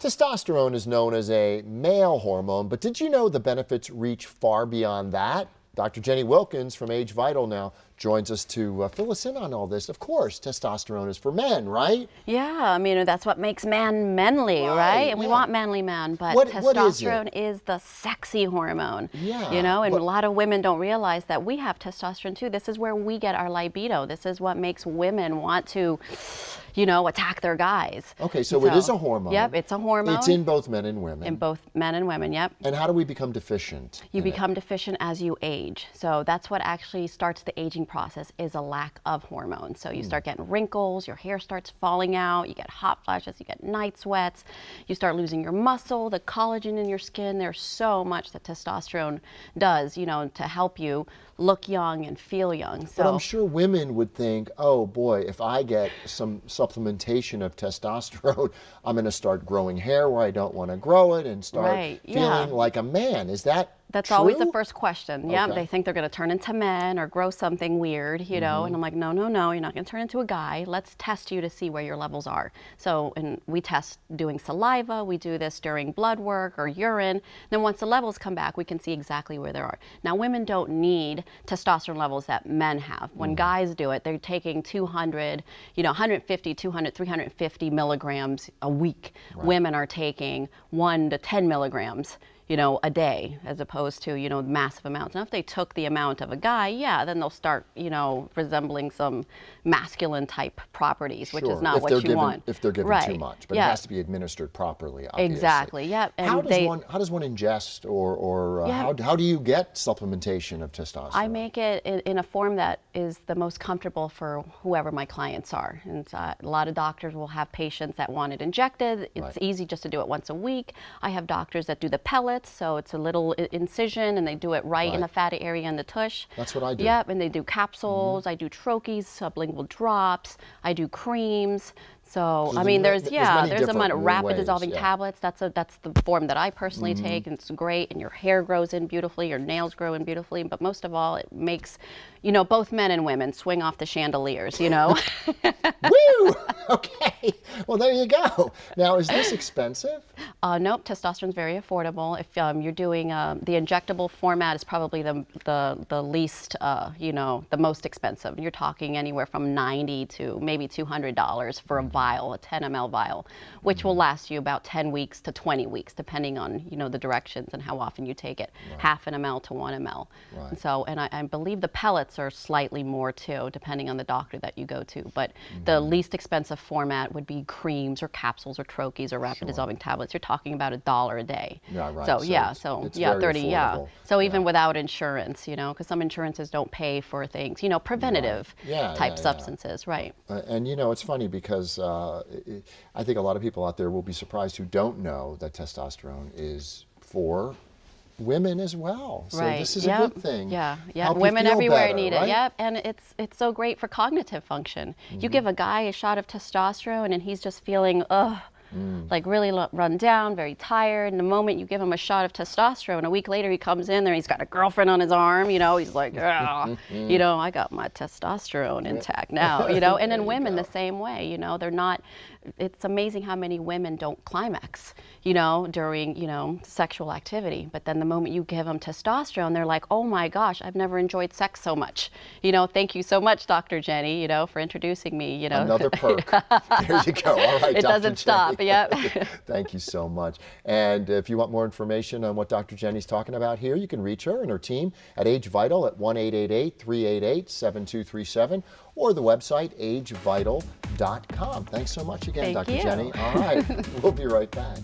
Testosterone is known as a male hormone, but did you know the benefits reach far beyond that? Dr. Jenny Wilkins from Age Vital now joins us to fill us in on all this. Of course, testosterone is for men, right? Yeah, I mean, that's what makes man manly, right? And we want manly men, but testosterone is the sexy hormone. Yeah. You know, and a lot of women don't realize that we have testosterone too. This is where we get our libido. This is what makes women want to, you know, attack their guys. Okay, so it is a hormone. Yep, it's a hormone. It's in both men and women. In both men and women, yep. And how do we become deficient? You become deficient as you age. So that's what actually starts the aging process, is a lack of hormones. So you start getting wrinkles, your hair starts falling out, you get hot flashes, you get night sweats, you start losing your muscle, the collagen in your skin. There's so much that testosterone does, you know, to help you look young and feel young. So, but I'm sure women would think, oh boy, if I get some supplementation of testosterone, I'm going to start growing hair where I don't want to grow it and start feeling like a man. Is that That's true? Always the first question. Yeah, Okay. they think they're going to turn into men or grow something weird, you know, and I'm like, no, no, no, you're not going to turn into a guy. Let's test you to see where your levels are. So, and we test doing saliva, we do this during blood work or urine. Then once the levels come back, we can see exactly where they are. Now, women don't need testosterone levels that men have. When guys do it, they're taking 200, you know, 150, 200, 350 milligrams a week. Right. Women are taking 1 to 10 milligrams, you know, a day, as opposed to, you know, massive amounts. Now, if they took the amount of a guy, yeah, then they'll start, you know, resembling some masculine type properties, which is not what you want. If they're given too much, but it has to be administered properly, obviously. Exactly, yeah. And how does one ingest or how do you get supplementation of testosterone? I make it in a form that is the most comfortable for whoever my clients are. And a lot of doctors will have patients that want it injected. It's easy just to do it once a week. I have doctors that do the pellets. So it's a little incision and they do it right in the fatty area in the tush. That's what I do. Yep, and they do capsules, I do troches, sublingual drops, I do creams. So I mean, there's a amount of rapid dissolving tablets. That's the form that I personally take, and it's great. And your hair grows in beautifully, your nails grow in beautifully. But most of all, it makes, you know, both men and women swing off the chandeliers. You know. Woo! Okay. Well, there you go. Now, is this expensive? Nope. Testosterone's very affordable. If you're doing the injectable format, is probably the least, you know, the most expensive. You're talking anywhere from $90 to maybe $200 for a vial, a 10 ml vial, which will last you about 10 weeks to 20 weeks, depending on, you know, the directions and how often you take it. Half an ml to 1 ml. And so, and I believe the pellets are slightly more too, depending on the doctor that you go to. But the least expensive format would be creams or capsules or troches or rapid dissolving tablets. You're talking about $1 a day. Yeah, right. So it's 30. Affordable. So even without insurance, you know, because some insurances don't pay for things, you know, preventative type substances, right? And you know, it's funny because I think a lot of people out there will be surprised who don't know that testosterone is for women as well. So this is a good thing. Yeah. Help Women you feel everywhere better, need right? it. Yep. And it's so great for cognitive function. You give a guy a shot of testosterone and he's just feeling like really run down, very tired. And the moment you give him a shot of testosterone, a week later he comes in there, he's got a girlfriend on his arm, you know, he's like, you know, I got my testosterone intact now, you know. And then women the same way, you know, they're not, it's amazing how many women don't climax, you know, during, you know, sexual activity. But then the moment you give them testosterone, they're like, oh my gosh, I've never enjoyed sex so much. You know, thank you so much, Dr. Jenny, you know, for introducing me, you know. Another perk. There you go. All right, it Dr. doesn't stop. Yep. Thank you so much. And if you want more information on what Dr. Jenny's talking about here, you can reach her and her team at Age Vital at 1-888-388-7237 or the website agevital.com. Thanks so much again, Dr. Jenny. All right, we'll be right back.